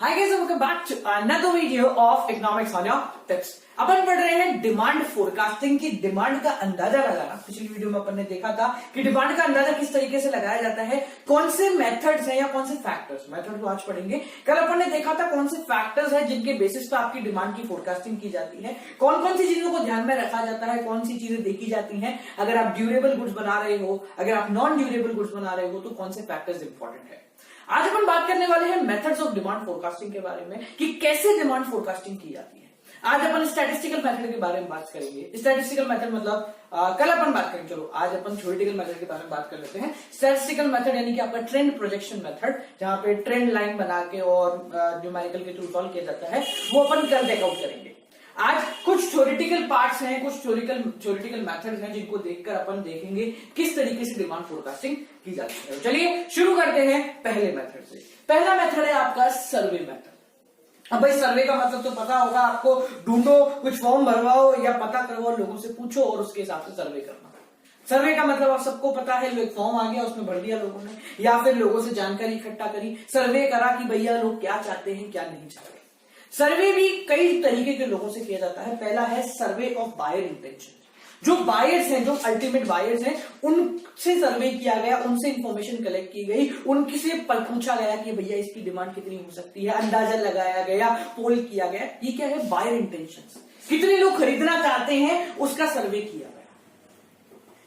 Hi guys, welcome back to another video of economics on your tips. अपन पढ़ रहे हैं डिमांड फोरकास्टिंग की डिमांड का अंदाजा लगाना। पिछली वीडियो में अपन ने देखा था कि डिमांड का अंदाजा किस तरीके से लगाया जाता है, कौन से मेथड्स हैं या कौन से फैक्टर्स। मेथड तो आज पढ़ेंगे। कल अपन ने देखा था कौन से फैक्टर्स हैं जिनके बेसिस पर आपकी डिमांड की फोरकास्टिंग की जाती है, कौन कौन सी चीजों को ध्यान में रखा जाता है, कौन सी चीजें देखी जाती हैं। अगर आप ड्यूरेबल गुड्स बना रहे हो, अगर आप नॉन ड्यूरेबल गुड्स बना रहे हो, तो कौन से फैक्टर्स इंपॉर्टेंट है। आज अपन बात करने वाले हैं मेथड्स ऑफ डिमांड फोरकास्टिंग के बारे में कि कैसे डिमांड फोरकास्टिंग की जाती है। आज अपन स्टैटिस्टिकल मेथड के बारे में बात करेंगे। स्टैटिस्टिकल मेथड मतलब कल अपन बात करेंगे, चलो आज अपन थ्योरेटिकल मेथड के बारे में बात कर लेते हैं। स्टैटिस्टिकल मेथड यानी कि आपका ट्रेंड प्रोजेक्शन मेथड, जहां पे ट्रेंड लाइन बना के और न्यूमेरिकल के थ्रू सॉल्व किया जाता है, वो अपन कल टेकआउट करेंगे। आज कुछ थ्योरेटिकल पार्ट्स हैं, कुछ थ्योरेटिकल मेथड्स हैं जिनको देखकर अपन देखेंगे किस तरीके से डिमांड फोरकास्टिंग की जाती है। चलिए शुरू करते हैं पहले मेथड से। पहला मेथड है आपका सर्वे मेथड। अब भाई सर्वे का मतलब तो पता होगा आपको, ढूंढो, कुछ फॉर्म भरवाओ या पता करवाओ, लोगों से पूछो और उसके हिसाब से सर्वे करना। सर्वे का मतलब आप सबको पता है, एक फॉर्म आ गया, उसमें भर दिया लोगों ने, या फिर लोगों से जानकारी इकट्ठा करी, सर्वे करा कि भैया लोग क्या चाहते हैं क्या नहीं चाहते। सर्वे भी कई तरीके के लोगों से किया जाता है। पहला है सर्वे ऑफ बायर इंटेंशन। जो बायर्स हैं, जो अल्टीमेट बायर्स हैं, उनसे सर्वे किया गया, उनसे इंफॉर्मेशन कलेक्ट की गई, उनकी से पूछा गया कि भैया इसकी डिमांड कितनी हो सकती है, अंदाजा लगाया गया, पोल किया गया। ये क्या है? Buyer intention. कितने लोग खरीदना चाहते हैं उसका सर्वे किया गया।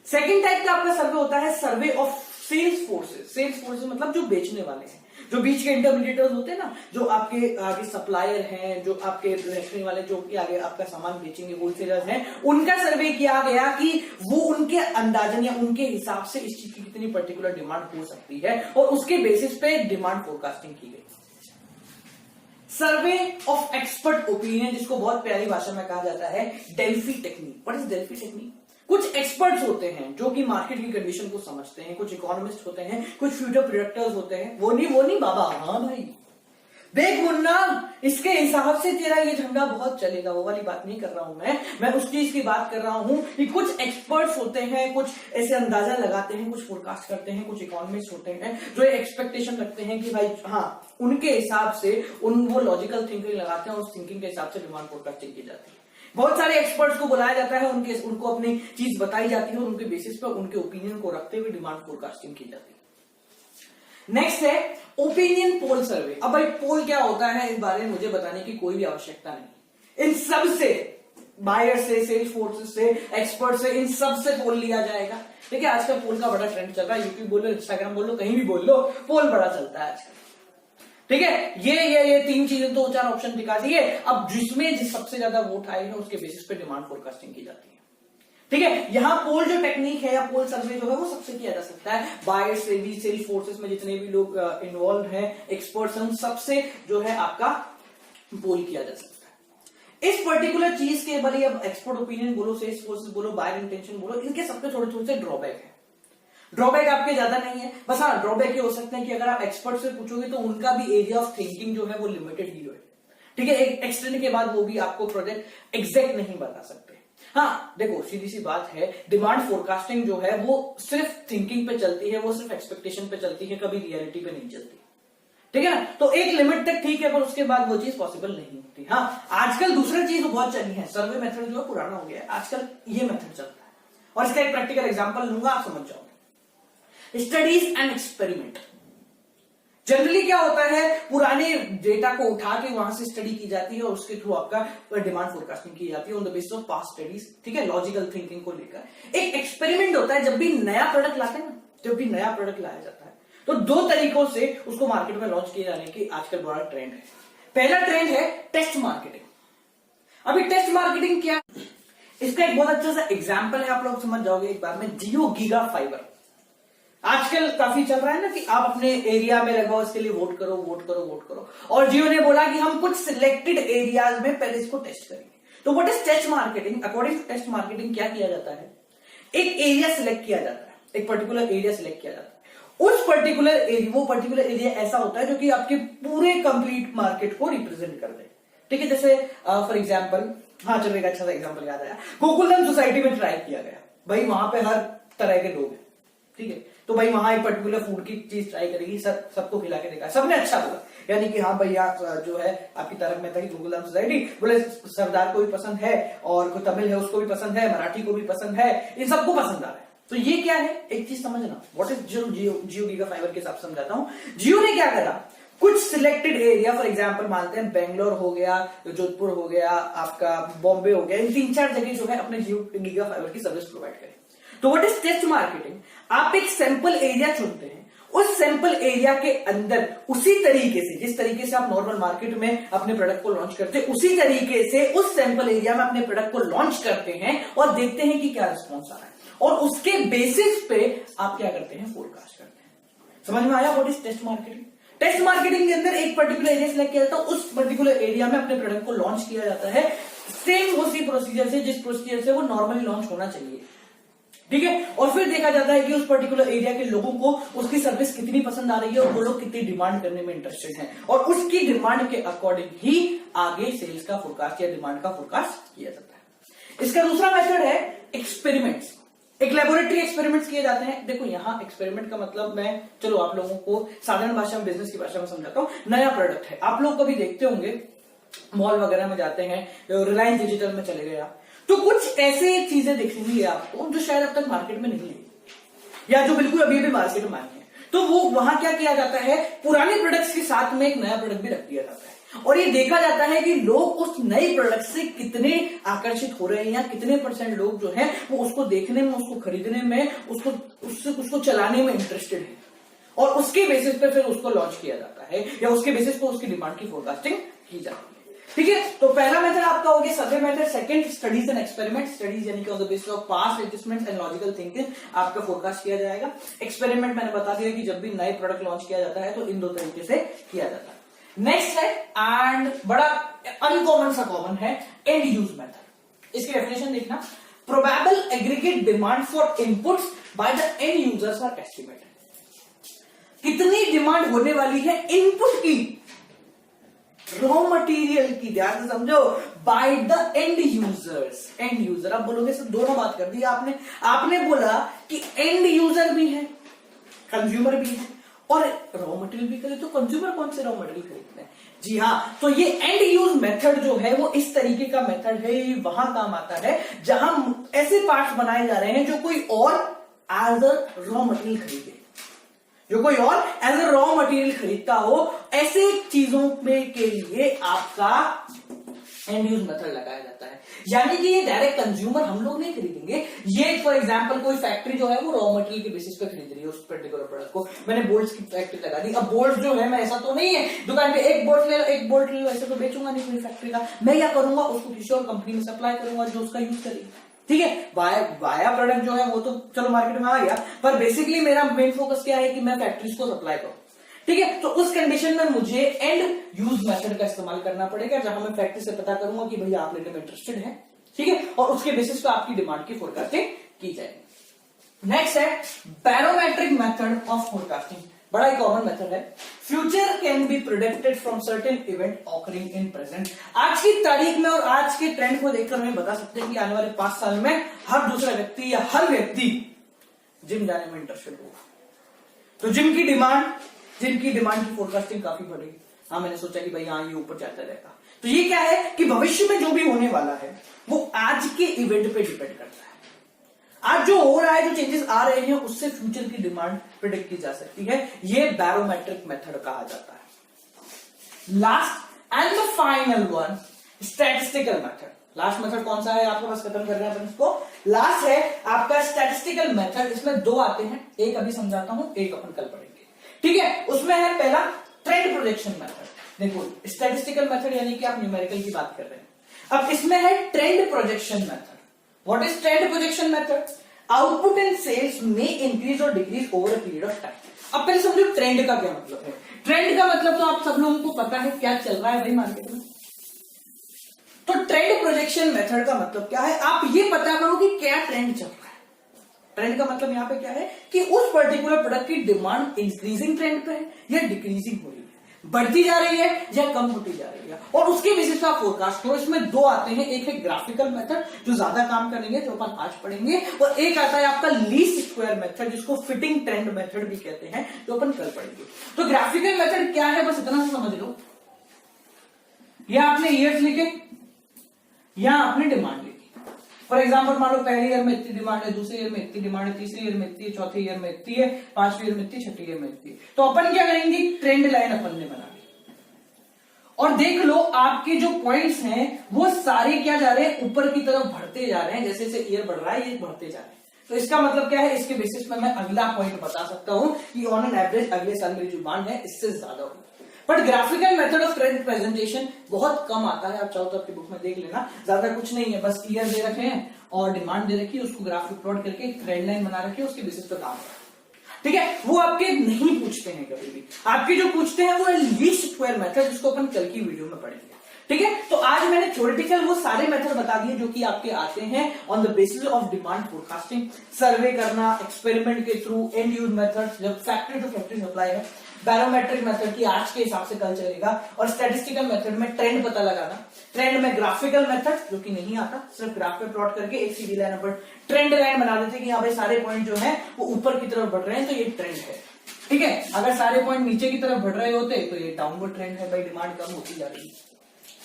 सेकेंड टाइप का आपका सर्वे होता है survey of sales forces. Sales forces मतलब जो बेचने वाले हैं, जो बीच के इंटरमीडिएटर्स होते हैं ना, जो आपके आगे सप्लायर हैं, जो आपके बेचने वाले, जो कि आगे आपका सामान बेचेंगे, होलसेलर्स हैं, उनका सर्वे किया गया कि वो उनके अंदाजन या उनके हिसाब से इस चीज की कितनी पर्टिकुलर डिमांड हो सकती है, और उसके बेसिस पे डिमांड फोरकास्टिंग की गई। सर्वे ऑफ एक्सपर्ट ओपिनियन, जिसको बहुत प्यारी भाषा में कहा जाता है Delphi technique. What is Delphi technique? कुछ एक्सपर्ट्स होते हैं जो कि मार्केट की कंडीशन को समझते हैं, कुछ इकोनॉमिस्ट होते हैं, कुछ फ्यूचर प्रेडिक्टर्स होते हैं। वो नहीं बाबा, हाँ भाई देख मुन्ना, इसके हिसाब से तेरा ये झंडा बहुत चलेगा, वो वाली बात नहीं कर रहा हूं मैं उस चीज की बात कर रहा हूं कि कुछ एक्सपर्ट्स होते हैं, कुछ ऐसे अंदाजा लगाते हैं, कुछ फोरकास्ट करते हैं, कुछ इकोनॉमिस्ट होते हैं जो एक्सपेक्टेशन रखते हैं कि भाई हाँ, उनके हिसाब से वो लॉजिकल थिंकिंग लगाते हैं, उस थिंकिंग के हिसाब से डिमांड फोरकास्टिंग की जाती है। बहुत सारे एक्सपर्ट्स को बुलाया जाता है, उनको अपनी चीज बताई जाती है और उनके बेसिस पर उनके ओपिनियन को रखते हुए डिमांड फोरकास्टिंग की जाती है। नेक्स्ट है ओपिनियन पोल सर्वे। अब भाई पोल क्या होता है, इस बारे में मुझे बताने की कोई भी आवश्यकता नहीं। इन सब से, बायर से, सेल्स फोर्सेस से, एक्सपर्ट से, इन सब से पोल लिया जाएगा। ठीक है, आजकल पोल का बड़ा ट्रेंड चल रहा है। यूट्यूब बोलो, इंस्टाग्राम बोलो, कहीं भी बोल लो, पोल बड़ा चलता है आजकल। ठीक है, ये तीन चीजें, दो चार ऑप्शन दिखा दिए। अब जिसमें सबसे ज्यादा वोट आए हैं उसके बेसिस पे डिमांड फोरकास्टिंग की जाती है। ठीक है, यहां पोल जो टेक्निक है या पोल सर्वे जो है वो सबसे किया जा सकता है। बायर से भी, सेल्स फोर्सेस में जितने भी लोग इन्वॉल्व हैं, एक्सपर्ट्स हैं, सबसे जो है आपका पोल किया जा सकता है। इस पर्टिकुलर चीज के बारे, अब एक्सपर्ट ओपिनियन बोलो, सेल्स फोर्सेस बोलो, बायर इंटेंशन बोलो, इनके सबके थोड़े थोड़े से ड्रॉबैक है। ड्रॉबैक आपके ज्यादा नहीं है, बस हाँ ड्रॉबैक ये हो सकते हैं कि अगर आप एक्सपर्ट से पूछोगे तो उनका भी एरिया ऑफ थिंकिंग जो है वो लिमिटेड ही है। ठीक है, एक एक्सटेंड के बाद वो भी आपको प्रोजेक्ट एग्जैक्ट नहीं बता सकते। हाँ देखो, सीधी सी बात है, डिमांड फोरकास्टिंग जो है वो सिर्फ थिंकिंग पे चलती है, वो सिर्फ एक्सपेक्टेशन पे चलती है, कभी रियलिटी पे नहीं चलती। ठीक है ना, तो एक लिमिट तक ठीक है, पर उसके बाद वो चीज पॉसिबल नहीं होती। हाँ, आजकल दूसरा चीज बहुत चली है, सर्वे मेथड जो है पुराना हो गया है, आजकल ये मेथड चलता है। और इसका एक प्रैक्टिकल एग्जाम्पल लूंगा, आप समझ जाओगे। Studies and experiment. जनरली क्या होता है, पुराने डेटा को उठा के वहां से स्टडी की जाती है और उसके थ्रू आपका डिमांड फोरकास्टिंग की जाती है on the basis of past studies. ठीक है, लॉजिकल थिंकिंग को लेकर। एक एक्सपेरिमेंट होता है, जब भी नया प्रोडक्ट लाते हैं ना, जब भी नया प्रोडक्ट लाया जाता है तो दो तरीकों से उसको मार्केट में लॉन्च किए जाने की आजकल बड़ा ट्रेंड है। पहला ट्रेंड है टेस्ट मार्केटिंग। अभी टेस्ट मार्केटिंग क्या, इसका एक बहुत अच्छा सा एग्जाम्पल है, आप लोग समझ जाओगे एक बार में। जियो गीगा फाइबर आजकल काफी चल रहा है ना कि आप अपने एरिया में लगाओ, इसके लिए वोट करो, वोट करो, वोट करो। और जियो ने बोला कि हम कुछ सिलेक्टेड एरियाज में पहले इसको टेस्ट करेंगे। तो what is test marketing? According to test marketing क्या किया जाता है, एक एरिया सिलेक्ट किया जाता है, एक पर्टिकुलर एरिया सिलेक्ट किया जाता है। उस पर्टिकुलर एरिया, वो पर्टिकुलर एरिया ऐसा होता है जो कि आपके पूरे कंप्लीट मार्केट को रिप्रेजेंट कर दे। ठीक है, जैसे फॉर एग्जाम्पल, हाँ चलो एक अच्छा सा एग्जाम्पल याद आया, गोकुलधाम सोसाइटी में ट्राई किया गया। भाई वहां पे हर तरह के लोग हैं, ठीक है, तो भाई वहां एक पर्टिकुलर फूड की चीज ट्राई करेगी, सबको खिला के देखा, सबने अच्छा बोला, यानी कि हाँ भाई आप जो है आपकी तारक मेहता की गोकुलधाम सोसाइटी बोले सरदार को भी पसंद है, और कोई तमिल है उसको भी पसंद है, मराठी को भी पसंद है, इन सबको पसंद आ रहा है। तो ये क्या है, एक चीज समझना, what is Jio giga fibre के हिसाब से समझाता हूं। जियो ने क्या करा, कुछ सिलेक्टेड एरिया, फॉर एग्जांपल मानते हैं बेंगलोर हो गया, जोधपुर हो गया, आपका बॉम्बे हो गया, इन 3-4 जगह जो है अपने जियो गीगा फाइबर की सर्विस प्रोवाइड करें। तो व्हाट इज टेस्ट मार्केटिंग, आप एक सैंपल एरिया चुनते हैं, उस सैंपल एरिया के अंदर उसी तरीके से, जिस तरीके से आप नॉर्मल मार्केट में अपने प्रोडक्ट को लॉन्च करते हैं, उसी तरीके से उस सैंपल एरिया में अपने प्रोडक्ट को लॉन्च करते हैं और देखते हैं कि क्या रिस्पॉन्स आ रहा है, और उसके बेसिस पे आप क्या करते हैं, फोरकास्ट करते हैं। समझ में आया what is test marketing. Test marketing के अंदर एक पर्टिकुलर एरिया सिलेक्ट किया जाता है, उस पर्टिकुलर एरिया में अपने प्रोडक्ट को लॉन्च किया जाता है, सेम उसी प्रोसीजर से जिस प्रोसीजर से वो नॉर्मली लॉन्च होना चाहिए, ठीक है। और फिर देखा जाता है कि उस पर्टिकुलर एरिया के लोगों को उसकी सर्विस कितनी पसंद आ रही है और वो लोग कितनी डिमांड करने में इंटरेस्टेड हैं, और उसकी डिमांड के अकॉर्डिंग ही आगे सेल्स का फोरकास्ट या डिमांड का फोरकास्ट किया जाता है। इसका दूसरा मेथड है एक्सपेरिमेंट्स। एक लेबोरेटरी एक्सपेरिमेंट्स किए जाते हैं। देखो यहाँ एक्सपेरिमेंट का मतलब मैं चलो आप लोगों को साधारण भाषा में, बिजनेस की भाषा में समझाता हूँ। नया प्रोडक्ट है, आप लोग कभी देखते होंगे मॉल वगैरह में जाते हैं, रिलायंस डिजिटल में चले गए आप, तो कुछ ऐसे चीजें दिखेंगी आपको जो शायद अब तक मार्केट में नहीं है या जो बिल्कुल अभी अभी मार्केट में आई है। तो वो वहां क्या किया जाता है, पुराने प्रोडक्ट्स के साथ में एक नया प्रोडक्ट भी रख दिया जाता है, और ये देखा जाता है कि लोग उस नए प्रोडक्ट से कितने आकर्षित हो रहे हैं या कितने % लोग जो है वो उसको देखने में, उसको खरीदने में, उसको चलाने में इंटरेस्टेड है, और उसके बेसिस पे फिर उसको लॉन्च किया जाता है या उसके बेसिस पे उसकी डिमांड की फोरकास्टिंग की जाती है। ठीक है, तो पहला मेथड आपका हो गया survey method. Second studies and experiment. Studies यानी कि on the basis of past adjustments and logical thinking आपका फोरकास्ट किया जाएगा। एक्सपेरिमेंट मैंने बता दिया कि जब भी नए प्रोडक्ट लॉन्च किया जाता है तो इन दो तरीके से किया जाता है। नेक्स्ट है, एंड बड़ा अनकॉमन सा कॉमन है, एंड यूज मेथड। इसकी डेफिनेशन देखना, probable aggregate demand for inputs by the end users are estimated. कितनी डिमांड होने वाली है इनपुट की, रॉ मटेरियल की, ध्यान से समझो, bye the end users. And user आप बोलोगे सर दोनों बात कर दी आपने बोला कि एंड यूजर भी है, कंज्यूमर भी है, और रॉ मटेरियल भी करे, तो कंज्यूमर कौन से रॉ मटेरियल खरीदते हैं? जी हाँ, तो ये एंड यूज मेथड जो है वो इस तरीके का मेथड है, ये वहां काम आता है जहां ऐसे पार्ट्स बनाए जा रहे हैं जो कोई और एज अ रॉ मटेरियल खरीदे, जो कोई और एज अ रॉ मटेरियल खरीदता हो। ऐसे चीजों में के लिए आपका एंड यूज मेथड लगाया जाता है, यानी कि ये डायरेक्ट कंज्यूमर हम लोग नहीं खरीदेंगे। ये फॉर एग्जांपल कोई फैक्ट्री जो है वो रॉ मटेरियल के बेसिस पे खरीद रही है उस पर्टिकुलर प्रोडक्ट को। मैंने बोल्ट्स की फैक्ट्री लगा दी, अब बोल्ट जो है मैं ऐसा तो नहीं है दुकान पे एक बोल्ट ले लो एक बोल्ट ले लो, ऐसे तो बेचूंगा नहीं पूरी फैक्ट्री का। मैं क्या करूंगा, उसको किसी और कंपनी में सप्लाई करूंगा जो उसका यूज करेगी। ठीक है, वाया प्रोडक्ट जो है वो तो चलो मार्केट में आ गया, पर बेसिकली मेरा मेन फोकस क्या है कि मैं फैक्ट्रीज को सप्लाई करूं। ठीक है, तो उस कंडीशन में मुझे एंड यूज मेथड का इस्तेमाल करना पड़ेगा, जहां मैं फैक्ट्री से पता करूंगा कि भैया आप लेने में इंटरेस्टेड है, ठीक है, और उसके बेसिस पे आपकी डिमांड की फोरकास्टिंग की जाएगी। नेक्स्ट है बैरोमेट्रिक मेथड ऑफ फोरकास्टिंग। बड़ा ही कॉमन मेथड है। Future can be predicted from certain event occurring in present. आज की तारीख में और आज के ट्रेंड को देखकर हमें बता सकते हैं कि आने वाले 5 साल में हर दूसरा व्यक्ति या हर व्यक्ति जिम जाने में इंटरेस्टेड होगा, तो जिम की डिमांड की फोरकास्टिंग काफी बढ़ेगी। हाँ, मैंने सोचा कि भाई हाँ ये ऊपर जाता रहेगा। तो ये क्या है कि भविष्य में जो भी होने वाला है वो आज के इवेंट पे डिपेंड करता है। आज जो हो रहा है, जो चेंजेस आ रहे हैं, उससे फ्यूचर की डिमांड प्रिडिक्ट की जा सकती है। ये बैरोमेट्रिक मेथड कहा जाता है। Last and the final one, statistical method. Last method कौन सा है आपके पास, खत्म कर रहे हैं अपन इसको। लास्ट है आपका स्टैटिस्टिकल मेथड। इसमें 2 आते हैं, एक अभी समझाता हूं, एक अपन कल पढ़ेंगे। ठीक है, उसमें है पहला ट्रेंड प्रोजेक्शन मेथड। देखो, स्टैटिस्टिकल मेथड यानी कि आप न्यूमेरिकल की बात कर रहे हैं। अब इसमें है trend projection method. What is trend projection method? Output and sales में इंक्रीज और decrease over a period of time. अब पहले समझो ट्रेंड का क्या मतलब है। ट्रेंड का मतलब तो आप सब लोगों को पता है क्या चल रहा है भाई मार्केट में। तो ट्रेंड प्रोजेक्शन मेथड का मतलब क्या है, आप ये पता करो कि क्या ट्रेंड चल रहा है। ट्रेंड का मतलब यहां पे क्या है कि उस पर्टिकुलर प्रोडक्ट की डिमांड इंक्रीजिंग ट्रेंड पे है या डिक्रीजिंग हो रही है। बढ़ती जा रही है या कम होती जा रही है, और उसके बेसिस पे आप फोरकास्ट करो। इसमें दो आते हैं, एक है ग्राफिकल मेथड जो ज्यादा काम करेंगे, जो अपन आज पढ़ेंगे, और एक आता है आपका लीस्ट स्क्वायर मेथड जिसको फिटिंग ट्रेंड मेथड भी कहते हैं, जो अपन कल पढ़ेंगे। तो ग्राफिकल मेथड क्या है, बस इतना सा समझ लो। यह आपने ईयर्स लिखे, यहां आपने डिमांड लिखी। फॉर एग्जाम्पल मान लो पहले ईयर में इतनी डिमांड है, दूसरे ईयर में इतनी डिमांड है, तीसरे ईयर में इतनी है, चौथे ईयर में इतनी है, पांचवें ईयर में इतनी, छठे ईयर में इतनी। तो अपन क्या करेंगे, ट्रेंड लाइन अपन ने बना ली, और देख लो आपके जो पॉइंट्स हैं वो सारे क्या जा रहे हैं, ऊपर की तरफ बढ़ते जा रहे हैं। जैसे जैसे ईयर बढ़ रहा है ये बढ़ते जा रहे हैं। तो इसका मतलब क्या है, इसके बेसिस पे मैं अगला पॉइंट बता सकता हूं कि ऑन एन एवरेज अगले साल मेरी जो डिमांड है इससे ज्यादा होगी। But graphical method of trend presentation बहुत कम आता है। आप चाहो तो आपकी बुक में देख लेना, ज्यादा कुछ नहीं है, बस ईयर दे रखे हैं और डिमांड दे रखी है, उसको ग्राफ प्लॉट करके एक ट्रेंड लाइन बना रखी है, उसके बेसिस पे काम है। ठीक है, वो आपके नहीं पूछते हैं कभी भी। आपके जो पूछते हैं वो है लीस्ट स्क्वायर मेथड, जिसको अपन कल की वीडियो में पढ़ेंगे। ठीक है, तो आज मैंने थ्योरेटिकल वो सारे मेथड बता दिए जो कि आपके आते हैं on the basis of demand forecasting, survey करना, एक्सपेरिमेंट के थ्रू, एंड यूज मेथड जब फैक्ट्री टू फैक्ट्री सप्लाई है, बैरोमेट्रिक मेथड की आज के हिसाब से कल चलेगा, और स्टैटिस्टिकल मेथड में ट्रेंड पता लगाना, ट्रेंड में ग्राफिकल मेथड जो कि नहीं आता, सिर्फ ग्राफ पे प्लॉट करके एक सीधी लाइन पर ट्रेंड लाइन बना देते कि यहाँ भाई सारे पॉइंट जो है वो ऊपर की तरफ बढ़ रहे हैं तो ये ट्रेंड है। ठीक है, अगर सारे पॉइंट नीचे की तरफ बढ़ रहे होते तो ये डाउनवर्ड ट्रेंड है, भाई डिमांड कम होती जा रही है।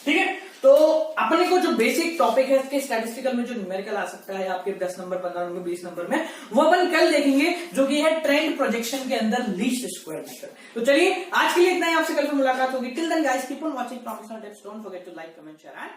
ठीक है, तो अपने को जो बेसिक टॉपिक है इसके स्टैटिस्टिकल में जो न्यूमेरिकल आ सकता है आपके 10 नंबर, 15 नंबर, 20 नंबर में, वो अपन कल देखेंगे, जो कि है ट्रेंड प्रोजेक्शन के अंदर लीस्ट स्क्वायर मेथड। तो चलिए आज के लिए इतना ही, आपसे कल फिर मुलाकात होगी। Till then guys keep on watching professional tips, don't forget to like, comment, share and